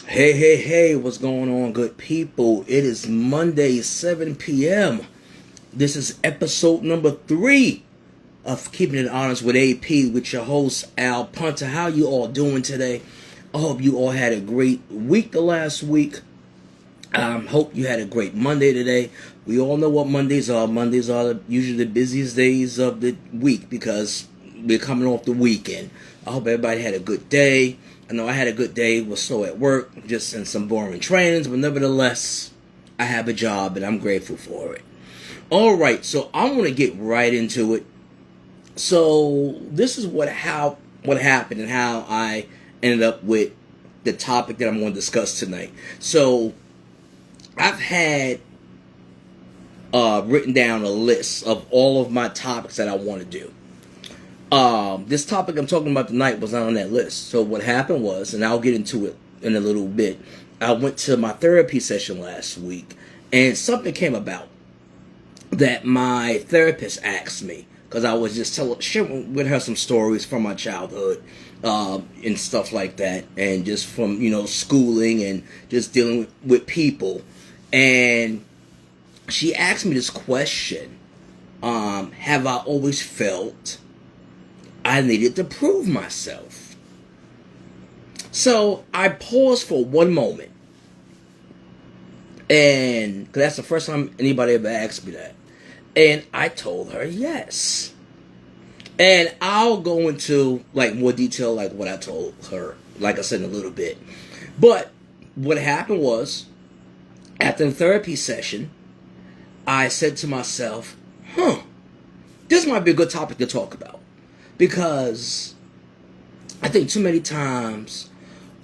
Hey, hey, hey, what's going on, good people? It is Monday, 7 p.m. This is episode number 3 of Keeping It Honest with AP with your host, Al Punter. How you all doing today? I hope you all had a great week the last week. Hope you had a great Monday today. We all know what Mondays are. Mondays are usually the busiest days of the week because we're coming off the weekend. I hope everybody had a good day. I know I had a good day. Was slow at work, just in some boring trainings, but nevertheless, I have a job and I'm grateful for it. All right, so I want to get right into it. So this is what happened and how I ended up with the topic that I'm going to discuss tonight. So I've had written down a list of all of my topics that I want to do. This topic I'm talking about tonight was not on that list. So what happened was, and I'll get into it in a little bit, I went to my therapy session last week, and something came about that my therapist asked me, because I was just sharing with her some stories from my childhood, and stuff like that, and just from, schooling and just dealing with people. And she asked me this question, have I always felt I needed to prove myself? So I paused for one moment, and because that's the first time anybody ever asked me that, and I told her yes. And I'll go into more detail like what I told her, like I said, in a little bit. But what happened was, after the therapy session, I said to myself, this might be a good topic to talk about. Because I think too many times,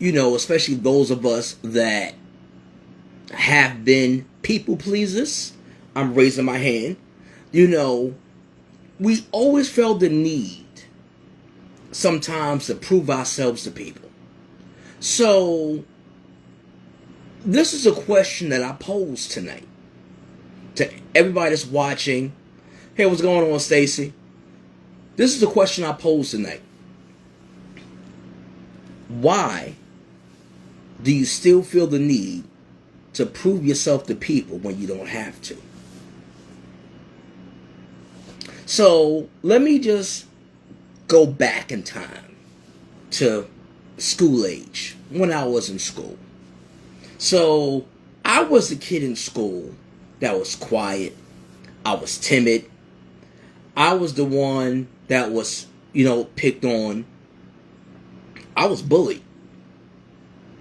especially those of us that have been people pleasers, I'm raising my hand, we always felt the need sometimes to prove ourselves to people. So this is a question that I pose tonight to everybody that's watching. Hey, what's going on, Stacy? This is the question I pose tonight. Why do you still feel the need to prove yourself to people when you don't have to? So let me just go back in time to school age, when I was in school. So I was the kid in school that was quiet. I was timid. I was the one that was, picked on. I was bullied.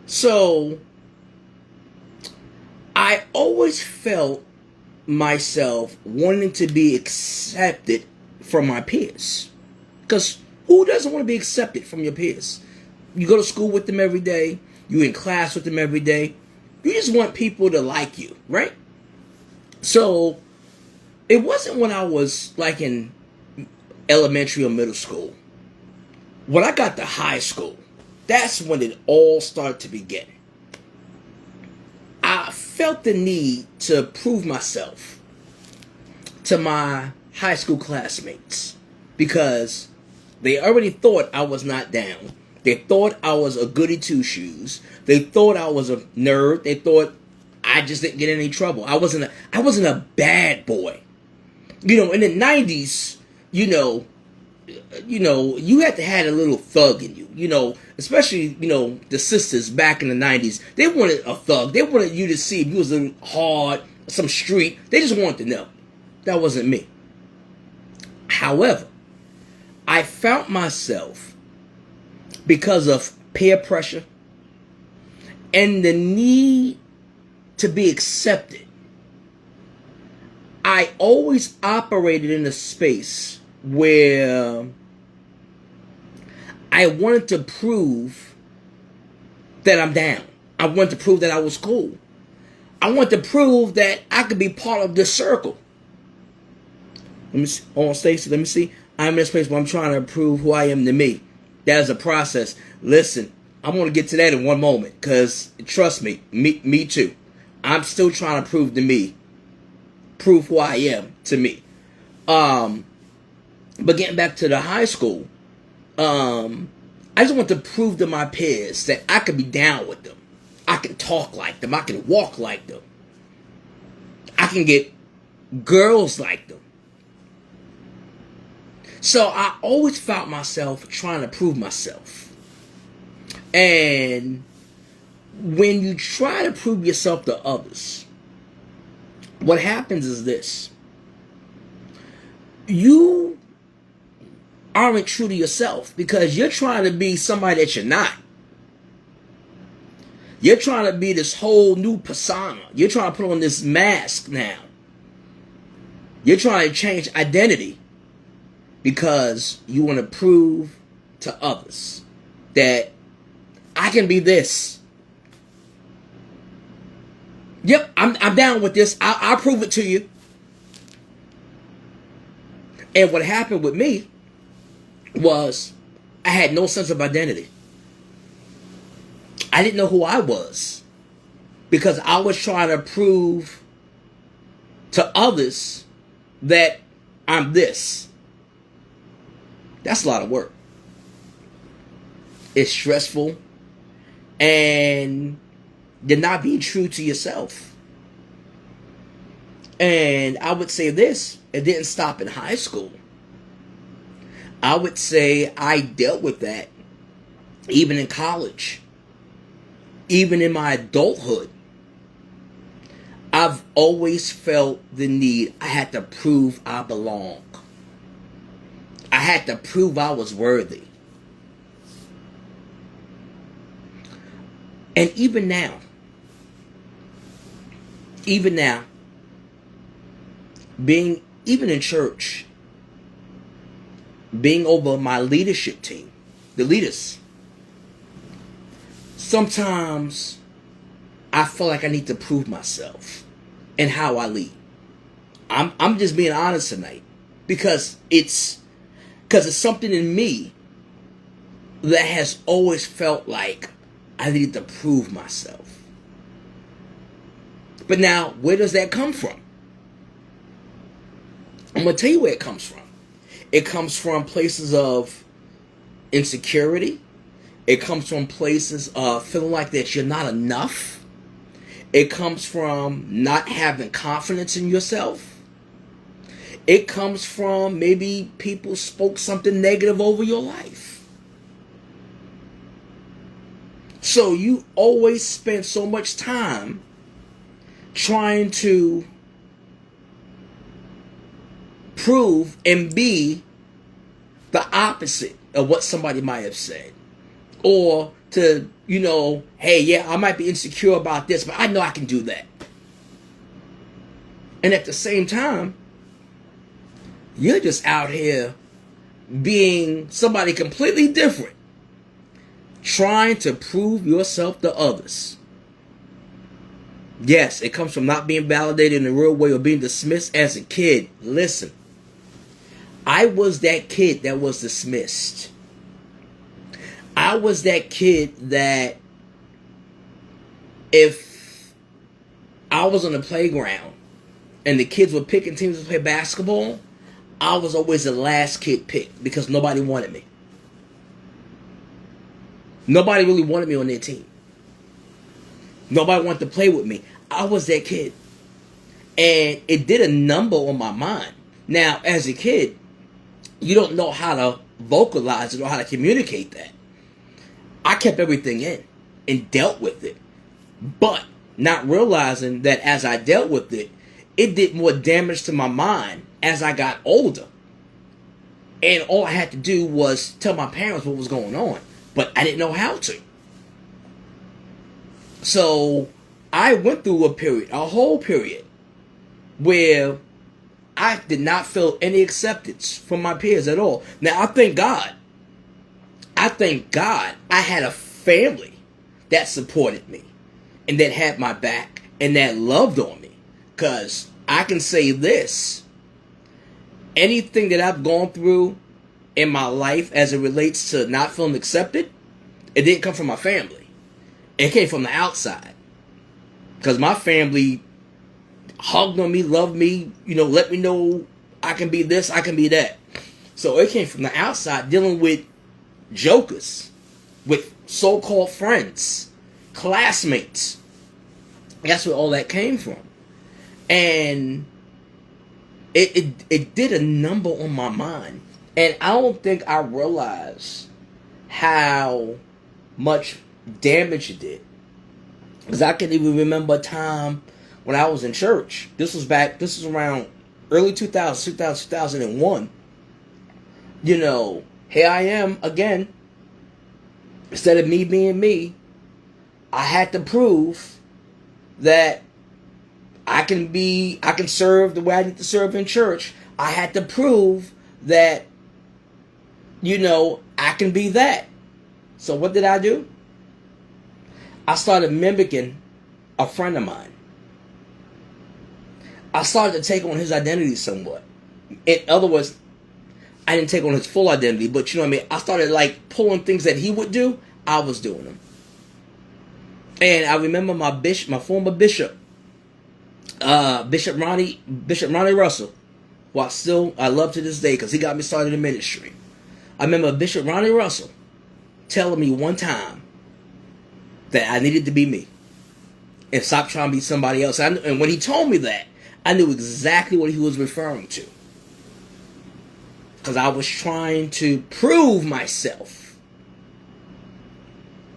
So I always felt myself wanting to be accepted from my peers. Because who doesn't want to be accepted from your peers? You go to school with them every day. You're in class with them every day. You just want people to like you, right? So it wasn't when I was in elementary or middle school. When I got to high school, that's when it all started to begin. I felt the need to prove myself to my high school classmates because they already thought I was not down. They thought I was a goody two-shoes. They thought I was a nerd. They thought I just didn't get in any trouble. I wasn't a bad boy. In the 90s, you had to have a little thug in you, especially, the sisters back in the 90s. They wanted a thug. They wanted you to see if you was a hard, some street. They just wanted to know. That wasn't me. However, I found myself, because of peer pressure and the need to be accepted, I always operated in a space where I wanted to prove that I'm down. I wanted to prove that I was cool. I wanted to prove that I could be part of this circle. Let me see. Oh, Stacey, let me see. I'm in a space where I'm trying to prove who I am to me. That is a process. Listen, I'm going to get to that in one moment because, trust me, me too. I'm still trying to prove to me, prove who I am to me. But getting back to the high school, I just want to prove to my peers that I could be down with them. I talk like them. I can walk like them. I can get girls like them. So I always found myself trying to prove myself. And when you try to prove yourself to others, what happens is this. You aren't true to yourself because you're trying to be somebody that you're not. You're trying to be this whole new persona. You're trying to put on this mask now. You're trying to change identity because you want to prove to others that I can be this. Yep, I'm down with this. I'll prove it to you. And what happened with me was I had no sense of identity. I didn't know who I was because I was trying to prove to others that I'm this. That's a lot of work. It's stressful and you're not being true to yourself. And I would say this, it didn't stop in high school. I would say I dealt with that even in college, even in my adulthood. I've always felt the need. I had to prove I belong. I had to prove I was worthy. And even now, being even in church, being over my leadership team, the leaders, sometimes I feel like I need to prove myself and how I lead. I'm just being honest tonight because it's something in me that has always felt like I need to prove myself. But now, where does that come from? I'm going to tell you where it comes from. It comes from places of insecurity. It comes from places of feeling like that you're not enough. It comes from not having confidence in yourself. It comes from maybe people spoke something negative over your life. So you always spend so much time trying to prove and be the opposite of what somebody might have said. Or to, hey, yeah, I might be insecure about this, but I know I can do that. And at the same time, you're just out here being somebody completely different, trying to prove yourself to others. Yes, it comes from not being validated in the real way or being dismissed as a kid. Listen, I was that kid that was dismissed. I was that kid that if I was on the playground and the kids were picking teams to play basketball, I was always the last kid picked because nobody wanted me. Nobody really wanted me on their team. Nobody wanted to play with me. I was that kid. And it did a number on my mind. Now, as a kid, you don't know how to vocalize it or how to communicate that. I kept everything in and dealt with it. But not realizing that as I dealt with it, it did more damage to my mind as I got older. And all I had to do was tell my parents what was going on. But I didn't know how to. So I went through a whole period, where I did not feel any acceptance from my peers at all. Now, I thank God I had a family that supported me and that had my back and that loved on me. Because I can say this, anything that I've gone through in my life as it relates to not feeling accepted, it didn't come from my family. It came from the outside. Because my family hugged on me, loved me, let me know I can be this, I can be that. So it came from the outside, dealing with jokers, with so-called friends, classmates, That's where all that came from. And it did a number on my mind. And I don't think I realized how much damage it did. Because I can even remember a time when I was in church. This was around early 2001. You know, here I am again. Instead of me being me, I had to prove that I can serve the way I need to serve in church. I had to prove that, I can be that. So what did I do? I started mimicking a friend of mine. I started to take on his identity somewhat. In other words, I didn't take on his full identity, but you know what I mean? I started like pulling things that he would do, I was doing them. And I remember my former bishop, Bishop Ronnie Russell, who I love to this day because he got me started in ministry. I remember Bishop Ronnie Russell telling me one time that I needed to be me and stop trying to be somebody else. And when he told me that, I knew exactly what he was referring to. Because I was trying to prove myself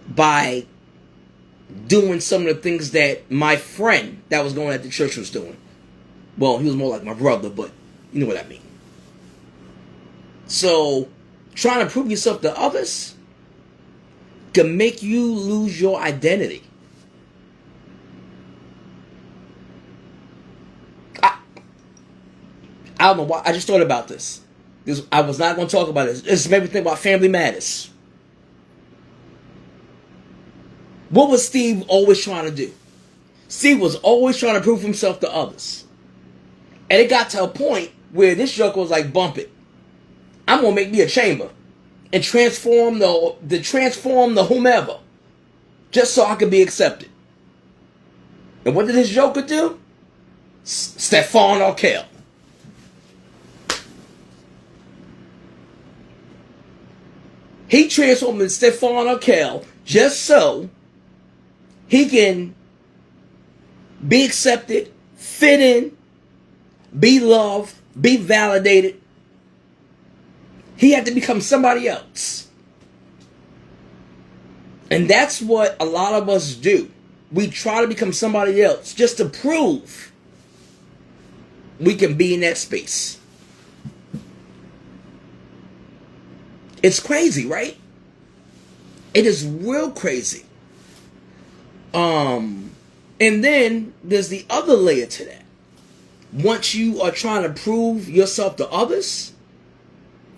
by doing some of the things that my friend that was going at the church was doing. Well, he was more like my brother, but you know what I mean. So, trying to prove yourself to others can make you lose your identity. I don't know why. I just thought about this. I was not going to talk about this. This made me think about Family Matters. What was Steve always trying to do? Steve was always trying to prove himself to others. And it got to a point where this joker was like, bump it. I'm going to make me a chamber and transform the whomever just so I could be accepted. And what did this joker do? Stefan Urkel. He transformed into Stefan Urkel just so he can be accepted, fit in, be loved, be validated. He had to become somebody else. And that's what a lot of us do. We try to become somebody else just to prove we can be in that space. It's crazy, right? It is real crazy. And then there's the other layer to that. Once you are trying to prove yourself to others,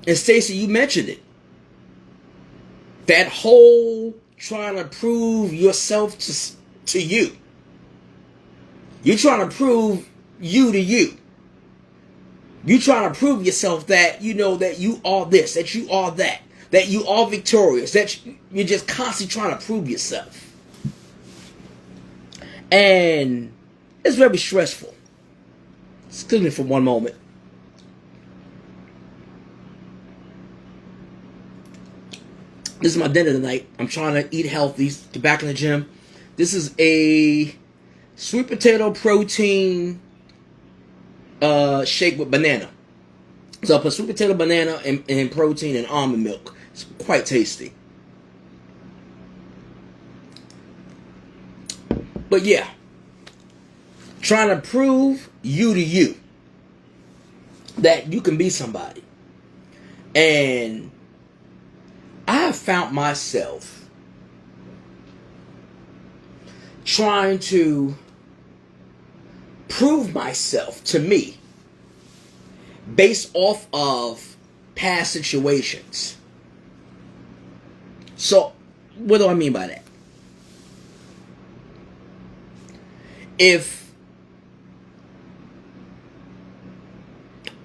and Stacey, you mentioned it, that whole trying to prove yourself to you. You're trying to prove you to you. You're trying to prove yourself that that you are this, that you are that you are victorious, that you're just constantly trying to prove yourself. And it's very stressful. Excuse me for one moment. This is my dinner tonight. I'm trying to eat healthy, get back in the gym. This is a sweet potato protein shake with banana. So I put sweet potato, banana, and protein and almond milk. It's quite tasty. But yeah, trying to prove you to you that you can be somebody. And I have found myself trying to prove myself to me based off of past situations. So, what do I mean by that?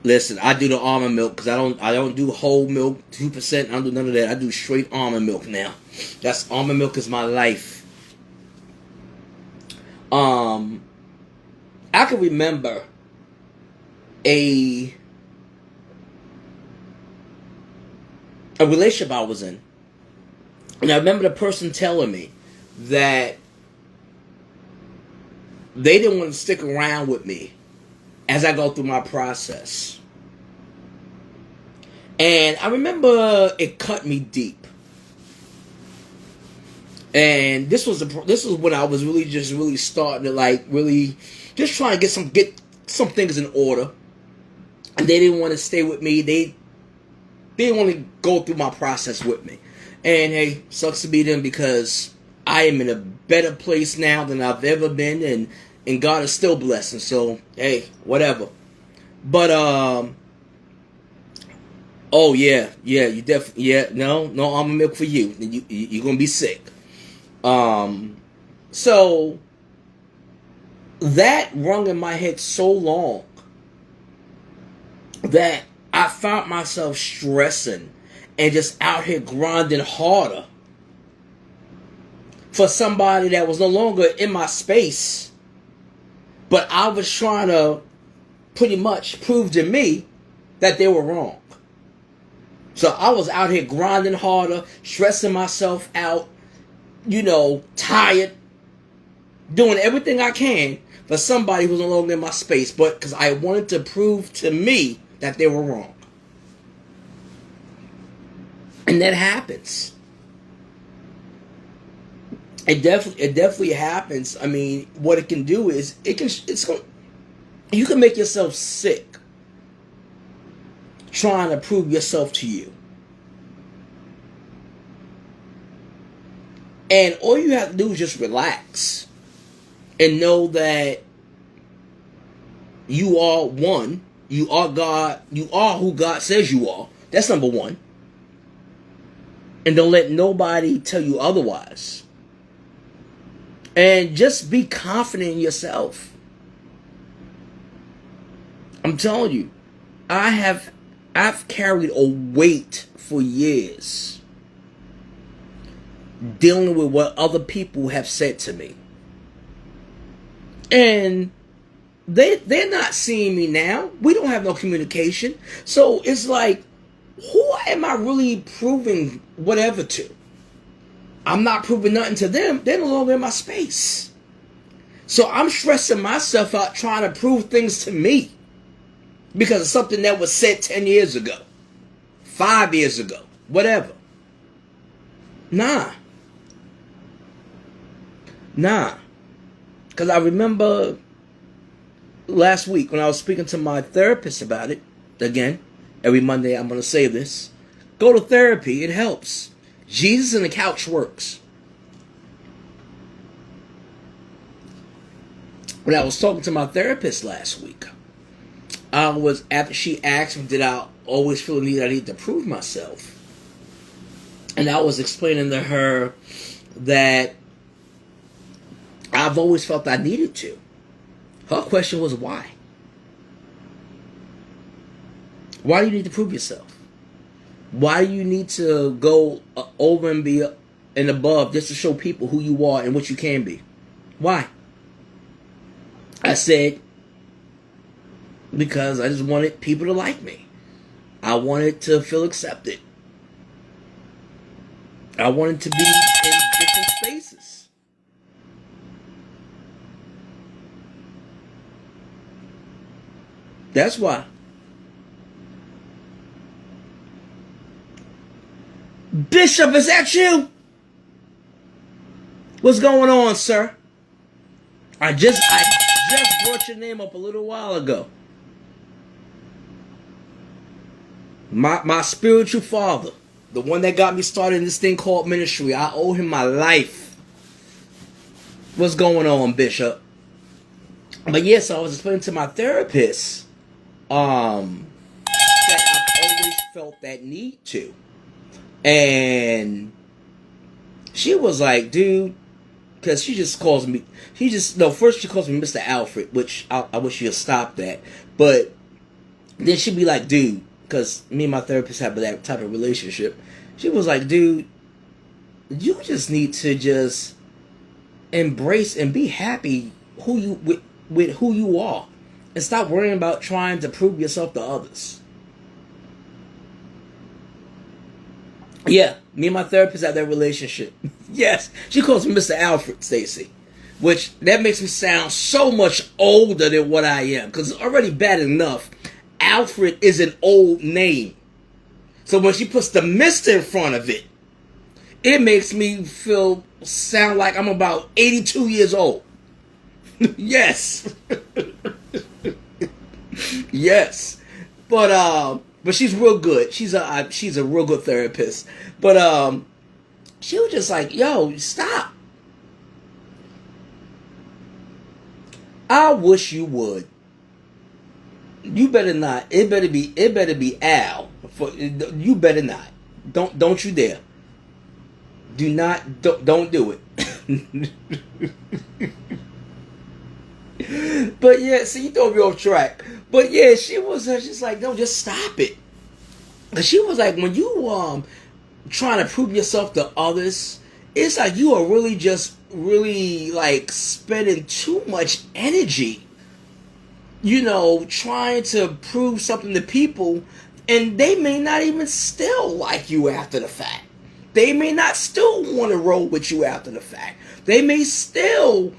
Listen, I do the almond milk because I don't do whole milk 2%. I don't do none of that. I do straight almond milk now. Almond milk is my life. I can remember a relationship I was in, and I remember the person telling me that they didn't want to stick around with me as I go through my process. And I remember it cut me deep. And this was when I was really starting to really just trying to get some things in order. And they didn't want to stay with me. They didn't want to go through my process with me. And hey, sucks to be them, because I am in a better place now than I've ever been, and God is still blessing. So hey, whatever. But oh yeah, you definitely no, almond milk for you. You're gonna be sick. So that rung in my head so long that I found myself stressing and just out here grinding harder for somebody that was no longer in my space, but I was trying to pretty much prove to me that they were wrong. So I was out here grinding harder, stressing myself out, tired, doing everything I can for somebody who's no longer in my space, but because I wanted to prove to me that they were wrong. And that happens. It definitely happens. I mean, what it can do is you can make yourself sick trying to prove yourself to you. And all you have to do is just relax and know that you are one. You are God. You are who God says you are. That's number one. And don't let nobody tell you otherwise. And just be confident in yourself. I'm telling you, I've carried a weight for years dealing with what other people have said to me. And they're not seeing me now. We don't have no communication. So it's like, who am I really proving whatever to? I'm not proving nothing to them. They're no longer in my space. So I'm stressing myself out trying to prove things to me because of something that was said 10 years ago, 5 years ago, whatever. Nah. Because I remember last week when I was speaking to my therapist about it, again, every Monday I'm going to say this, go to therapy, it helps. Jesus and the couch works. When I was talking to my therapist last week, after she asked me, did I always feel the need I need to prove myself? And I was explaining to her that I've always felt I needed to. Her question was, why? Why do you need to prove yourself? Why do you need to go over and be and above just to show people who you are and what you can be? Why? I said, because I just wanted people to like me. I wanted to feel accepted. I wanted to be in different spaces. That's why. Bishop, is that you? What's going on, sir? I just brought your name up a little while ago. My spiritual father, the one that got me started in this thing called ministry, I owe him my life. What's going on, Bishop? But yes, I was explaining to my therapist that I've always felt that need to. And she was like, dude, because she just calls me, first she calls me Mr. Alfred, which I wish she'd stop that. But then she'd be like, dude, because me and my therapist have that type of relationship. She was like, dude, you just need to just embrace and be happy with who you are. And stop worrying about trying to prove yourself to others. Yeah, me and my therapist have that relationship. Yes, she calls me Mr. Alfred, Stacy. which that makes me sound so much older than what I am, because it's already bad enough. Alfred is an old name. So when she puts the Mr. in front of it, it makes me sound like I'm about 82 years old. Yes. Yes. But she's real good. She's a real good therapist. But she was just like, yo, stop. I wish you would. You better not. It better be Al. You better not. Don't you dare. Don't do it. But yeah, see, you throw me off track. But yeah, she was just like, no, just stop it. And she was like, when you trying to prove yourself to others, it's like you are really like spending too much energy, trying to prove something to people, and they may not even still like you after the fact. They may not still want to roll with you after the fact. They may still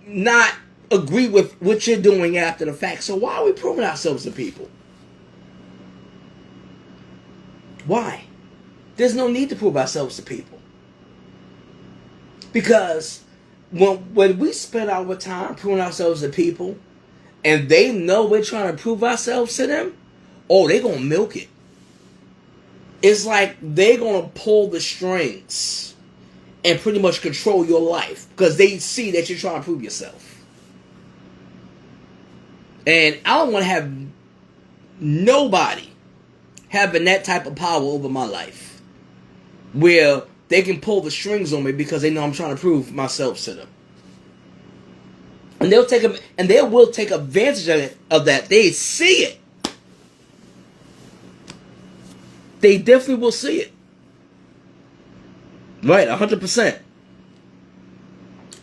not agree with what you're doing after the fact. So why are we proving ourselves to people? Why? There's no need to prove ourselves to people. Because when we spend our time proving ourselves to people, and they know we're trying to prove ourselves to them, oh, they're going to milk it. It's like they're going to pull the strings and pretty much control your life because they see that you're trying to prove yourself. And I don't want to have nobody having that type of power over my life where they can pull the strings on me because they know I'm trying to prove myself to them. And they will take advantage of that. They see it. They definitely will see it. Right, 100%.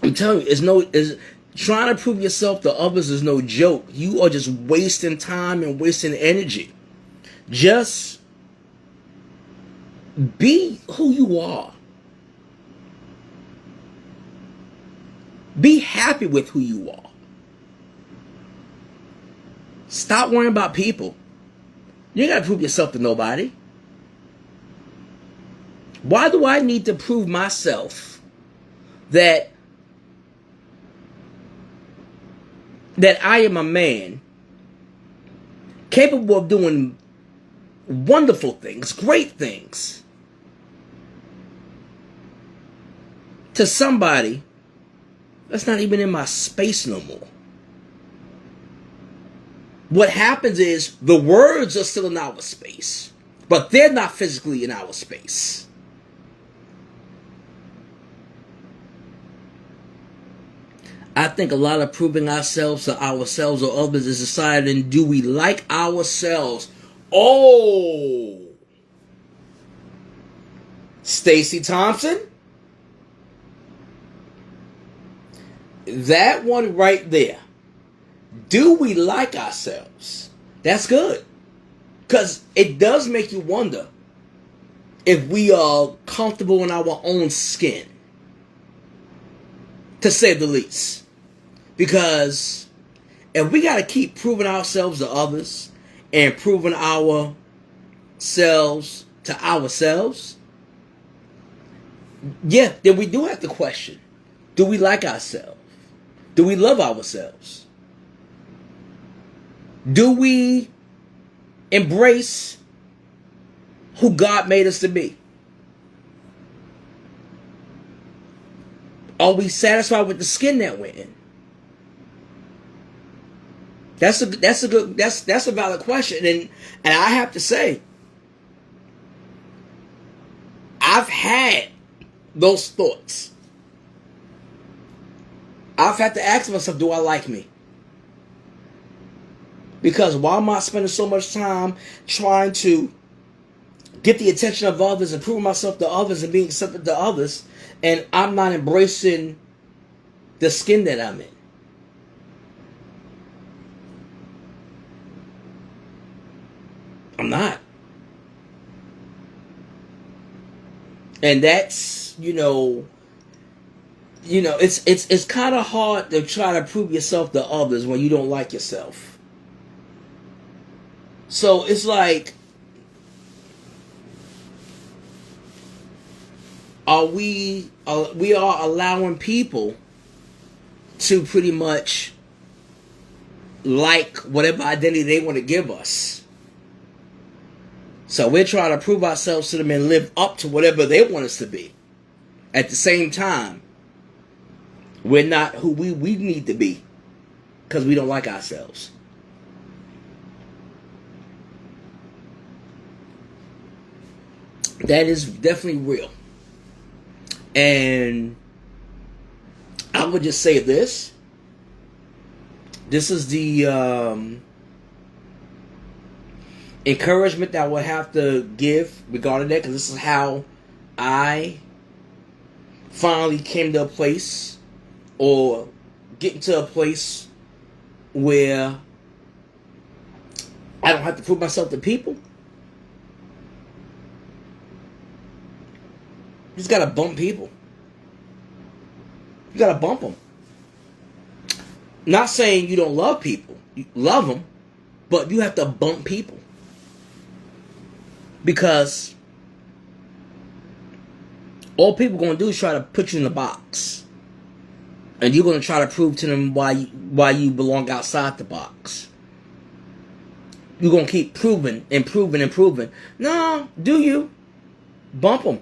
I'm telling you, trying to prove yourself to others is no joke. You are just wasting time and wasting energy. Just be who you are. Be happy with who you are. Stop worrying about people. You ain't got to prove yourself to nobody. Why do I need to prove myself that I am a man capable of doing wonderful things, great things, to somebody that's not even in my space no more? What happens is the words are still in our space, but they're not physically in our space. I think a lot of proving ourselves to ourselves or others is deciding, do we like ourselves? Oh, Stacey Thompson, that one right there. Do we like ourselves? That's good. Because it does make you wonder if we are comfortable in our own skin, to say the least. Because if we got to keep proving ourselves to others and proving ourselves to ourselves, yeah, then we do have to question, do we like ourselves? Do we love ourselves? Do we embrace who God made us to be? Are we satisfied with the skin that we're in? That's a valid question, and I have to say, I've had those thoughts. I've had to ask myself, do I like me? Because why am I spending so much time trying to get the attention of others and prove myself to others and being accepted to others, and I'm not embracing the skin that I'm in? I'm not. And that's, it's kind of hard to try to prove yourself to others when you don't like yourself. So it's like, we are allowing people to pretty much like whatever identity they want to give us. So we're trying to prove ourselves to them and live up to whatever they want us to be. At the same time, we're not who we need to be because we don't like ourselves. That is definitely real. And I would just say this. This is the encouragement that I would have to give regarding that, because this is how I finally came to a place, or getting to a place where I don't have to prove myself to people. You just gotta bump people. You gotta bump them. Not saying you don't love people. You love them, but you have to bump people. Because all people going to do is try to put you in a box. And you're going to try to prove to them why you belong outside the box. You're going to keep proving and proving and proving. No, do you? Bump them.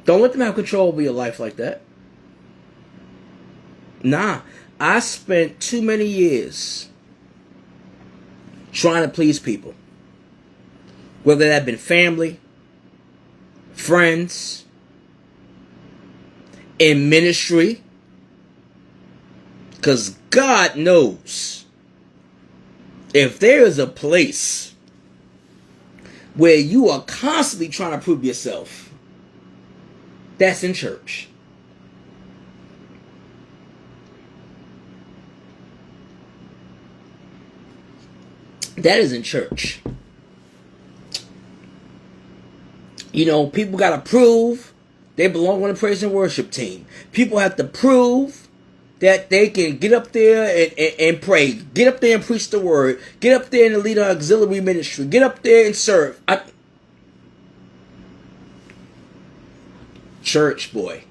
Don't let them have control over your life like that. Nah, I spent too many years trying to please people. Whether that been family, friends, in ministry. Because God knows, if there is a place where you are constantly trying to prove yourself, that's in church. That is in church. People got to prove they belong on the praise and worship team. People have to prove that they can get up there and pray. Get up there and preach the word. Get up there and lead an auxiliary ministry. Get up there and serve. Church, boy.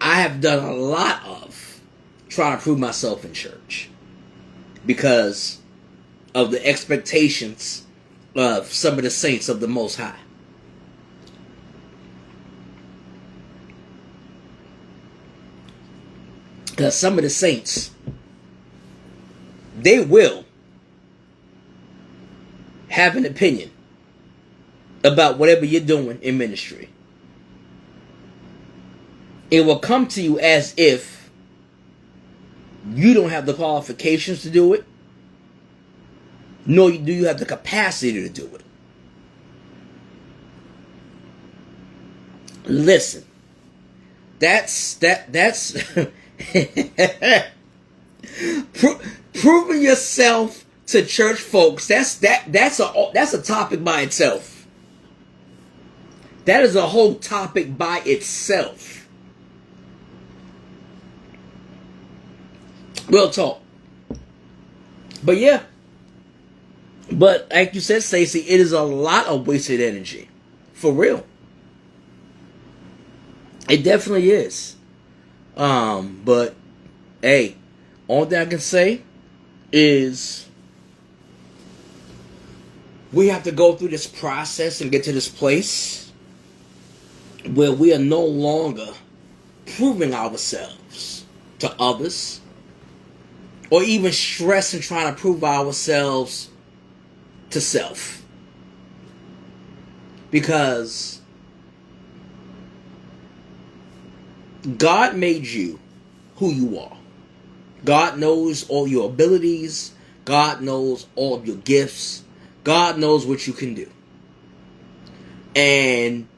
I have done a lot of trying to prove myself in church. Because of the expectations of some of the saints of the Most High. Because some of the saints, they will have an opinion about whatever you're doing in ministry. It will come to you as if you don't have the qualifications to do it, nor do you have the capacity to do it. Listen, that's proving yourself to church folks. That's a topic by itself. That is a whole topic by itself. Real talk. But yeah. But like you said, Stacey, it is a lot of wasted energy. For real. It definitely is. But hey, all that I can say is we have to go through this process and get to this place where we are no longer proving ourselves to others, or even stressing trying to prove ourselves to self. Because God made you who you are. God knows all your abilities. God knows all of your gifts. God knows what you can do. And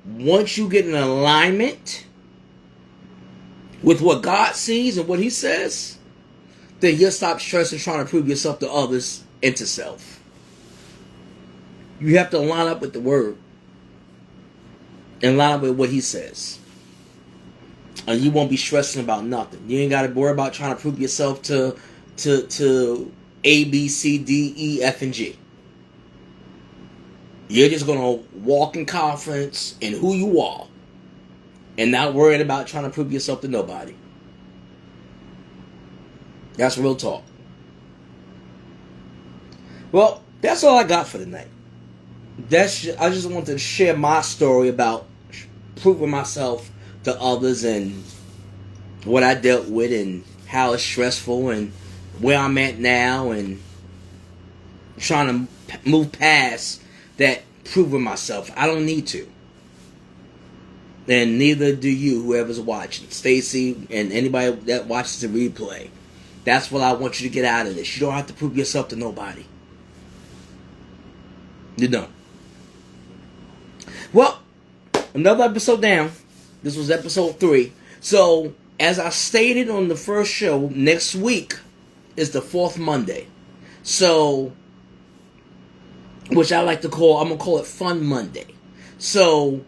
once you get in alignment with what God sees and what He says, then you'll stop stressing trying to prove yourself to others and to self. You have to line up with the Word and line up with what He says. And you won't be stressing about nothing. You ain't got to worry about trying to prove yourself to A, B, C, D, E, F, and G. You're just going to walk in confidence in who you are and not worrying about trying to prove yourself to nobody. That's real talk. Well, that's all I got for tonight. I just wanted to share my story about proving myself to others and what I dealt with and how it's stressful and where I'm at now and trying to move past that proving myself. I don't need to. And neither do you, whoever's watching. Stacy and anybody that watches the replay. That's what I want you to get out of this. You don't have to prove yourself to nobody. You don't. Well, another episode down. This was episode 3. So, as I stated on the first show, next week is the 4th Monday. So, which I like to call, I'm going to call it Fun Monday. So,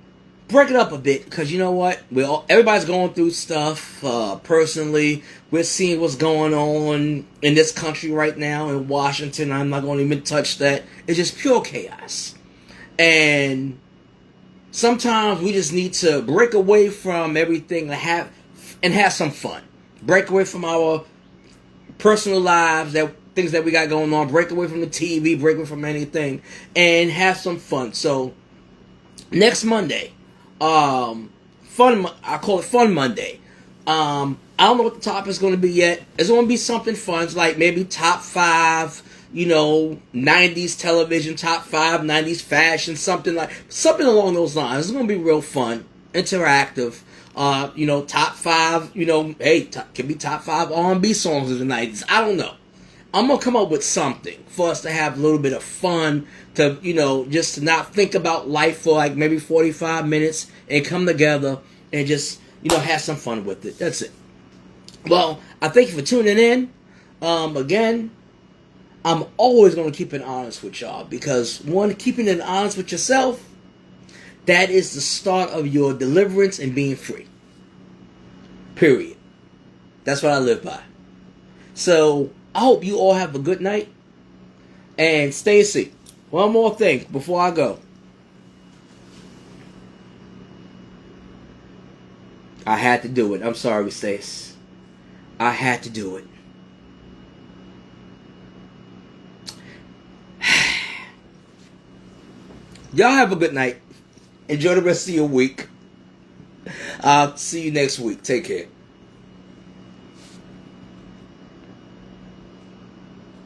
break it up a bit, because you know what? Everybody's going through stuff. Personally, we're seeing what's going on in this country right now, in Washington. I'm not going to even touch that. It's just pure chaos. And sometimes we just need to break away from everything and have some fun. Break away from our personal lives, things that we got going on. Break away from the TV. Break away from anything, and have some fun. So next Monday, I call it Fun Monday. I don't know what the topic is going to be yet. It's going to be something fun, like maybe top 5. 90s television, top 5, 90s fashion, something along those lines. It's going to be real fun, interactive. Top 5, can be top 5 R&B songs of the 90s. I don't know. I'm going to come up with something for us to have a little bit of fun, to, just to not think about life for like maybe 45 minutes and come together and just, have some fun with it. That's it. Well, I thank you for tuning in. Again, I'm always going to keep it honest with y'all, because one, keeping it honest with yourself, that is the start of your deliverance and being free. Period. That's what I live by. So, I hope you all have a good night. And Stacy, one more thing before I go. I had to do it. I'm sorry, Stace. I had to do it. Y'all have a good night. Enjoy the rest of your week. I'll see you next week. Take care.